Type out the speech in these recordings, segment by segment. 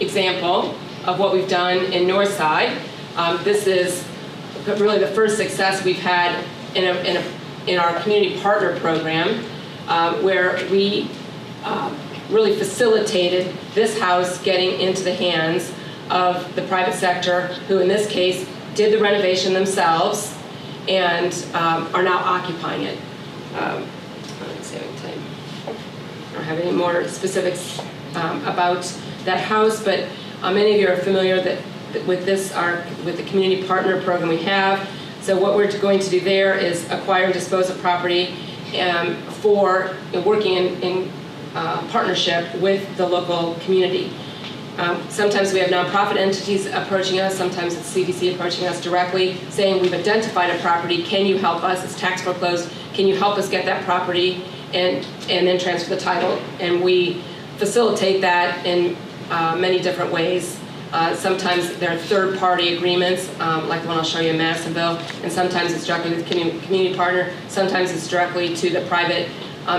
example of what we've done in Northside. This is really the first success we've had in our community partner program, where we really facilitated this house getting into the hands of the private sector, who in this case did the renovation themselves and are now occupying it. Let's see, I can tell you. I don't have any more specifics about that house, but many of you are familiar with the community partner program we have. So what we're going to do there is acquire and dispose of property for working in partnership with the local community. Sometimes we have nonprofit entities approaching us, sometimes it's CDC approaching us directly, saying we've identified a property, can you help us, it's tax foreclosed, can you help us get that property and then transfer the title? And we facilitate that in many different ways. Sometimes there are third-party agreements, like the one I'll show you in Madisonville, and sometimes it's directly with the community partner, sometimes it's directly to the private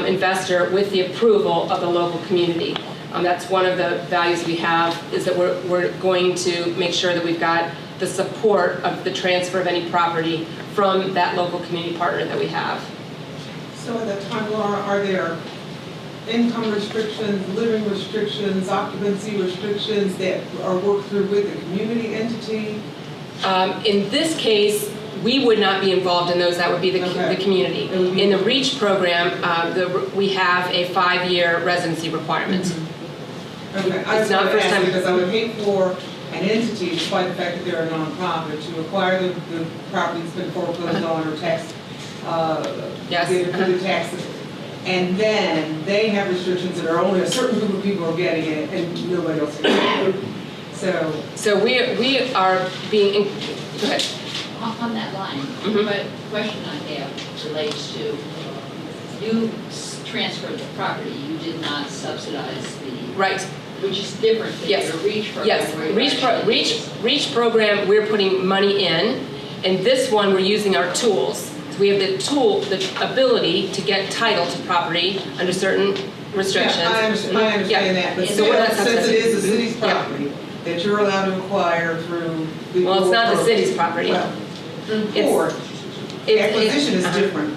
investor with the approval of the local community. That's one of the values we have, is that we're going to make sure that we've got the support of the transfer of any property from that local community partner that we have. So at that time, Laura, are there income restrictions, living restrictions, occupancy restrictions that are worked through with the community entity? In this case, we would not be involved in those. That would be the community. Mm-hmm. In the REACH program, we have a 5-year residency requirement. Mm-hmm. Okay, I was not first time because I would hate for an entity, despite the fact that they're a nonprofit, to acquire the property that's been foreclosed on or tax, the taxes, and then they have restrictions that are only a certain group of people are getting it, and nobody else can get it. So we are being. Go ahead. On that line, but the question I have relates to, you transferred the property, you did not subsidize the... Right. Which is different than your REACH program. Yes, REACH program, we're putting money in, and this one we're using our tools. So we have the ability to get title to property under certain restrictions. Yeah, I understand that, but since it is the city's property that you're allowed to acquire through the... Well, it's not the city's property. Well, acquisition is different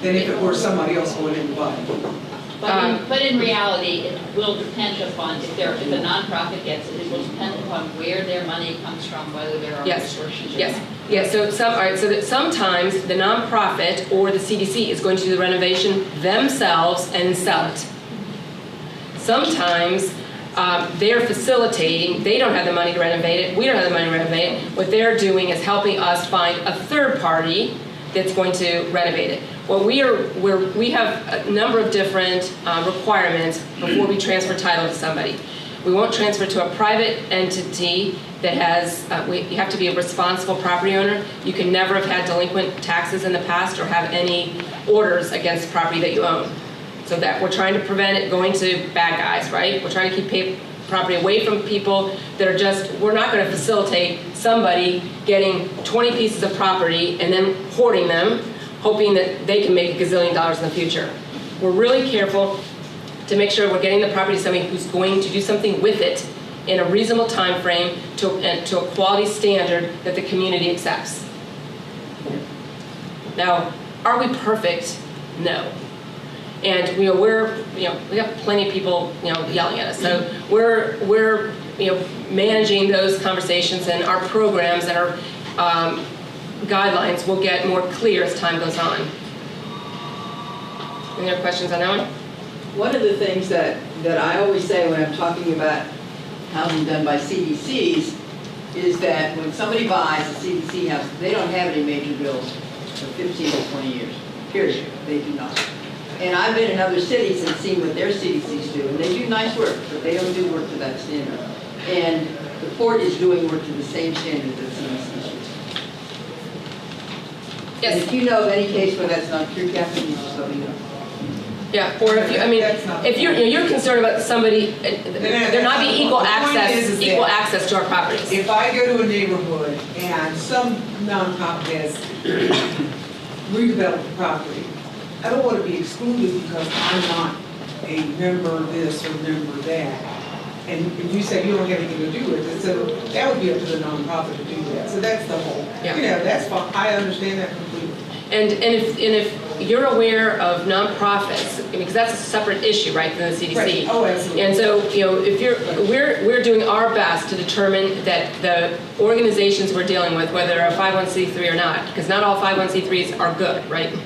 than if it were somebody else going in to buy it. But in reality, it will depend upon, if a nonprofit gets it, it will depend upon where their money comes from, whether there are restrictions or not. Yes. So that sometimes the nonprofit or the CDC is going to do the renovation themselves and sell it. Sometimes they're facilitating, they don't have the money to renovate it, we don't have the money to renovate it. What they're doing is helping us find a third party that's going to renovate it. Well, we have a number of different requirements before we transfer title to somebody. We won't transfer to a private entity that has, you have to be a responsible property owner. You can never have had delinquent taxes in the past or have any orders against property that you own. So that we're trying to prevent it going to bad guys, right? We're trying to keep property away from people that are we're not going to facilitate somebody getting 20 pieces of property and then hoarding them, hoping that they can make $1 gazillion in the future. We're really careful to make sure we're getting the property to somebody who's going to do something with it in a reasonable time frame to a quality standard that the community accepts. Now, are we perfect? No. And we have plenty of people yelling at us. So we're managing those conversations, and our programs and our guidelines will get more clear as time goes on. Any other questions on that one? One of the things that I always say when I'm talking about housing done by CDCs is that when somebody buys a CDC house, they don't have any major bills for 15 to 20 years, period. They do not. And I've been in other cities and seen what their CDCs do, and they do nice work, but they don't do work to that standard. And the port is doing work to the same standard that CDCs do. Yes. And if you know of any case where that's not true, Captain, you just let me know. Yeah, or if you're concerned about somebody, there not be equal access to our properties. If I go to a neighborhood and some nonprofit has redeveloped the property, I don't want to be excluded because I'm not a member of this or member of that. and you said you don't have anything to do with it, so that would be up to the nonprofit to do that. So that's the whole, that's fine, I understand that completely. And if you're aware of nonprofits, because that's a separate issue, right, from the CDC. Right. Oh, absolutely. And so, if we're doing our best to determine that the organizations we're dealing with, whether they're a 501c3 or not, because not all 501c3s are good, right?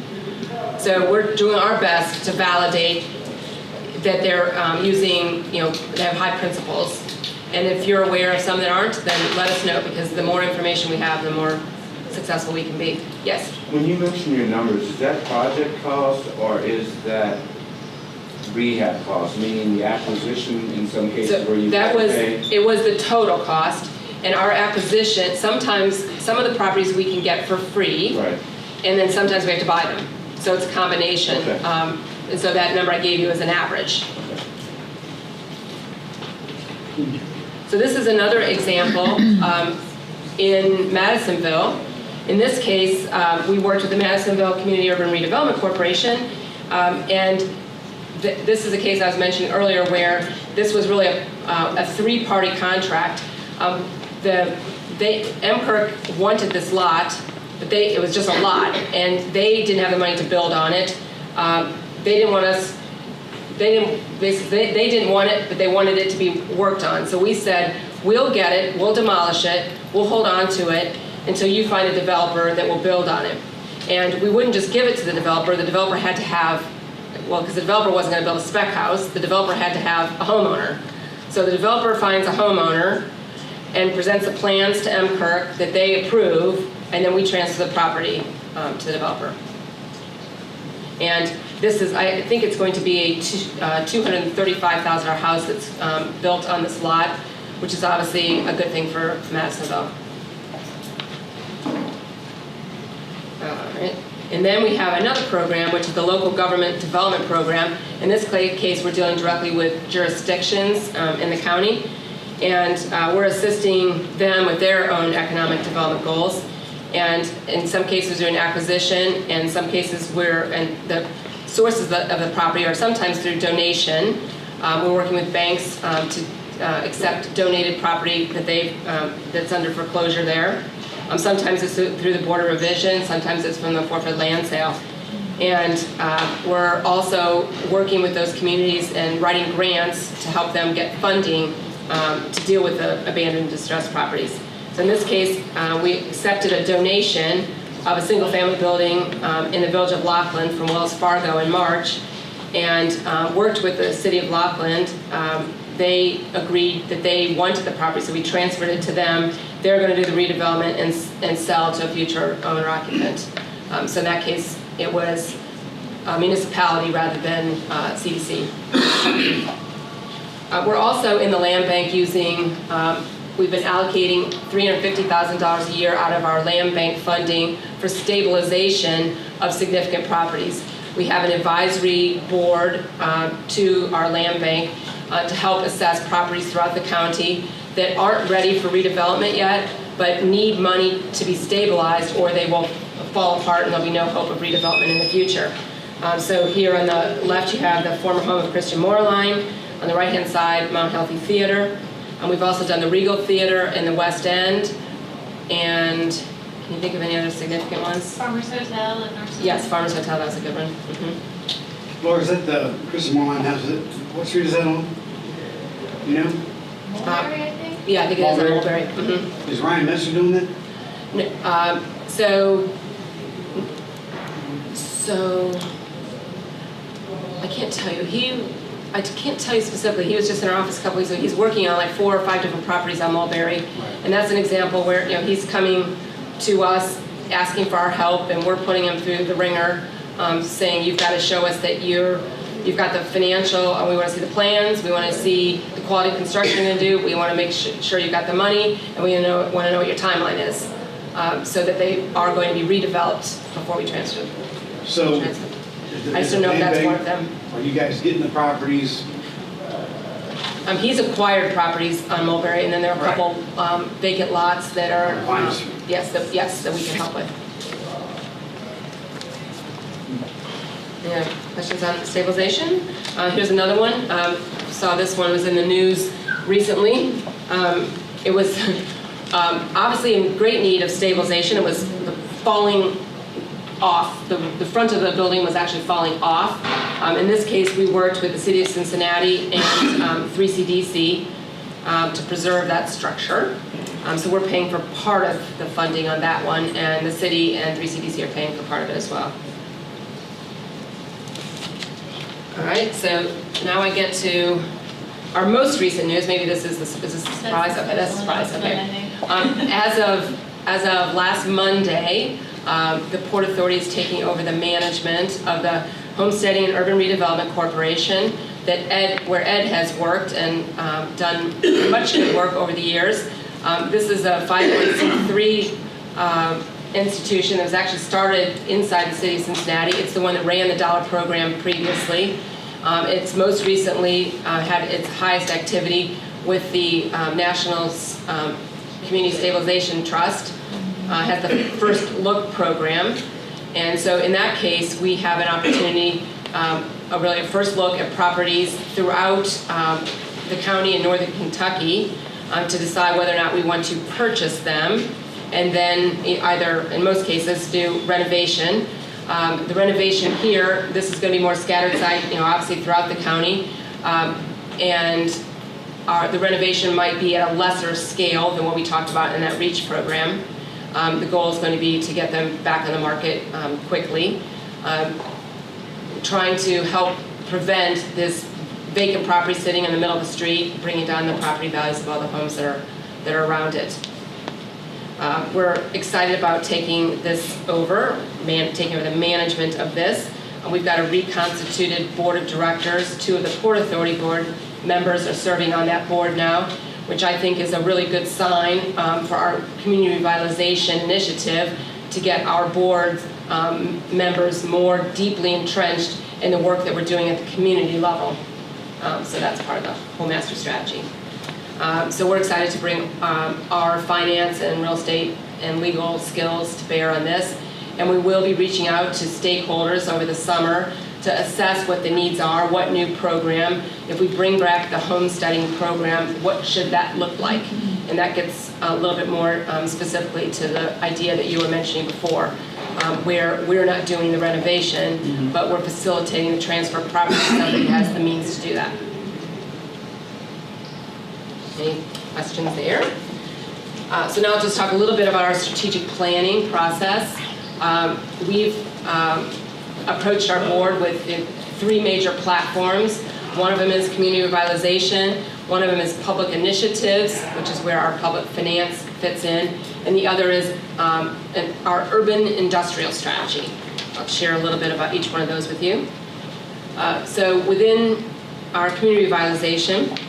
So we're doing our best to validate that they're using, they have high principles. And if you're aware of some that aren't, then let us know, because the more information we have, the more successful we can be. Yes? When you mention your numbers, is that project cost or is that rehab cost, meaning the acquisition in some cases where you that was, pay? it was the total cost, and our acquisition, sometimes, some of the properties we can get for free, Right. and then sometimes we have to buy them. So it's a combination. Okay. And so that number I gave you is an average. So this is another example in Madisonville. In this case, we worked with the Madisonville Community Urban Redevelopment Corporation, and this is a case I was mentioning earlier where this was really a three-party contract. CNCURC wanted this lot, but it was just a lot, and they didn't have the money to build on it. They didn't want us. They didn't want it, but they wanted it to be worked on. So we said, we'll get it, we'll demolish it, we'll hold on to it until you find a developer that will build on it. And we wouldn't just give it to the developer had to have, because the developer wasn't going to build a spec house, the developer had to have a homeowner. So the developer finds a homeowner and presents the plans to CNCURC that they approve, and then we transfer the property to the developer. And this is, I think it's going to be a $235,000 house that's built on this lot, which is obviously a good thing for Madisonville. Right. And then we have another program, which is the Local Government Development Program. In this case, we're dealing directly with jurisdictions in the county, and we're assisting them with their own economic development goals. And in some cases, we're doing acquisition, and in some cases, and the sources of the property are sometimes through donation. We're working with banks to accept donated property that that's under foreclosure there. Sometimes it's through the Board of Revision, sometimes it's from the forfeit land sale. And we're also working with those communities and writing grants to help them get funding to deal with the abandoned distressed properties. So in this case, we accepted a donation of a single-family building in the village of Lockland from Wells Fargo in March, and worked with the city of Lockland. They agreed that they wanted the property, so we transferred it to them. They're going to do the redevelopment and sell to a future owner-occupant. So in that case, it was a municipality rather than CDC. We're also in the land bank using, we've been allocating $350,000 a year out of our land bank funding for stabilization of significant properties. We have an advisory board to our land bank to help assess properties throughout the county that aren't ready for redevelopment yet, but need money to be stabilized, or they will fall apart and there'll be no hope of redevelopment in the future. So here on the left you have the former home of Christian Moorline. On the right-hand side, Mount Healthy Theater. We've also done the Regal Theater in the West End. And can you think of any other significant ones? Farmers Hotel and Northside. Yes, Farmers Hotel, that's a good one. Laura, is that the Christian Moorline house? What street is that on? You know? Mulberry, I think? Yeah, I think it is on Mulberry. Mulberry. Is Ryan Messer doing that? So I can't tell you. I can't tell you specifically. He was just in our office a couple weeks ago. He's working on like 4 or 5 different properties on Mulberry, and that's an example where he's coming to us asking for our help, and we're putting him through the ringer, saying you've got to show us that you've got the financial. We want to see the plans. We want to see the quality of construction you're going to do. We want to make sure you've got the money, and we want to know what your timeline is, so that they are going to be redeveloped before we transfer. So, I just don't know if that's one of them. Are you guys getting the properties? He's acquired properties on Mulberry, and then there are a couple vacant lots that are, yes, that we can help with. Yeah, questions on stabilization? Here's another one. Saw this one was in the news recently. It was obviously in great need of stabilization. It was falling off. The front of the building was actually falling off. In this case, we worked with the City of Cincinnati and 3 CDC to preserve that structure. So we're paying for part of the funding on that one, and the city and 3 CDC are paying for part of it as well. All right, so now I get to our most recent news. Maybe this is a surprise. Okay, that's a surprise. Okay. As of last Monday, the Port Authority is taking over the management of the Homesteading and Urban Redevelopment Corporation where Ed has worked and done much good work over the years. This is a 501c3 institution that was actually started inside the city of Cincinnati. It's the one that ran the dollar program previously. It's most recently had its highest activity with the National Community Stabilization Trust, has the First Look program. And so in that case, we have an opportunity, really a first look at properties throughout the county in northern Kentucky to decide whether or not we want to purchase them, and then either, in most cases, do renovation. The renovation here, this is going to be more scattered site, obviously throughout the county, and the renovation might be at a lesser scale than what we talked about in that REACH program. The goal is going to be to get them back on the market quickly, trying to help prevent this vacant property sitting in the middle of the street, bringing down the property values of all the homes that are around it. We're excited about taking this over, taking over the management of this. We've got a reconstituted board of directors. 2 of the Port Authority board members are serving on that board now, which I think is a really good sign for our community revitalization initiative to get our board members more deeply entrenched in the work that we're doing at the community level. So that's part of the whole master strategy. So we're excited to bring our finance and real estate and legal skills to bear on this. And we will be reaching out to stakeholders over the summer to assess what the needs are, what new program. If we bring back the homesteading program, what should that look like? And that gets a little bit more specifically to the idea that you were mentioning before, where we're not doing the renovation, but we're facilitating the transfer of property to somebody who has the means to do that. Any questions there? So now I'll just talk a little bit about our strategic planning process. We've approached our board with 3 major platforms. One of them is community revitalization, one of them is public initiatives, which is where our public finance fits in, and the other is our urban industrial strategy. I'll share a little bit about each one of those with you. So within our community revitalization,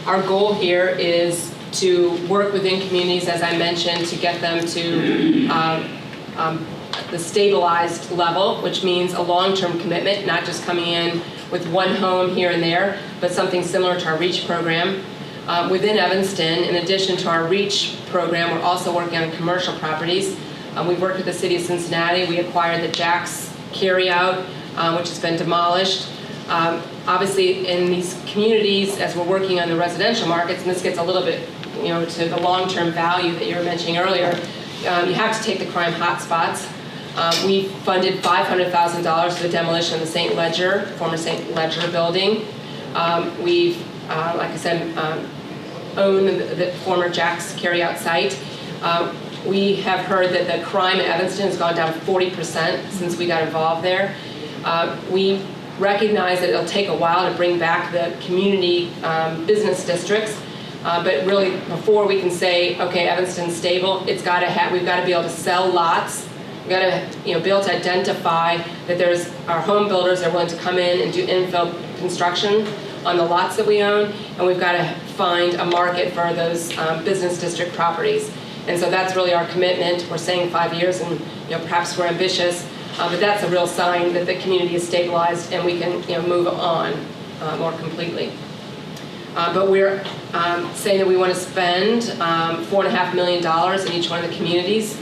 our goal here is to work within communities, as I mentioned, to get them to the stabilized level, which means a long-term commitment, not just coming in with one home here and there, but something similar to our REACH program. Within Evanston, in addition to our REACH program, we're also working on commercial properties. We've worked with the City of Cincinnati. We acquired the Jack's Carryout, which has been demolished. Obviously, in these communities, as we're working on the residential markets, and this gets a little bit, to the long-term value that you were mentioning earlier, you have to take the crime hotspots. We funded $500,000 for the demolition of the former St. Ledger building. We've, like I said, owned the former Jack's Carryout site. We have heard that the crime in Evanston has gone down 40% since we got involved there. We recognize that it'll take a while to bring back the community business districts, but really before we can say, okay, Evanston's stable, we've got to be able to sell lots. We've got to be able to identify that our home builders are willing to come in and do infill construction on the lots that we own, and we've got to find a market for those business district properties. And so that's really our commitment. We're saying 5 years, and perhaps we're ambitious, but that's a real sign that the community is stabilized and we can move on more completely. But we're saying that we want to spend $4.5 million in each one of the communities.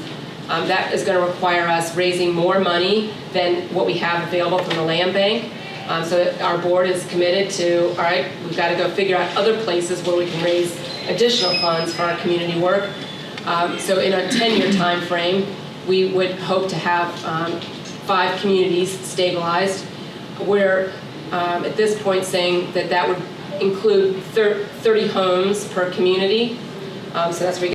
That is going to require us raising more money than what we have available from the land bank. So that our board is committed to, all right, we've got to go figure out other places where we can raise additional funds for our community work. So in a 10-year time frame, we would hope to have 5 communities stabilized. We're at this point saying that that would include 30 homes per community. So that's where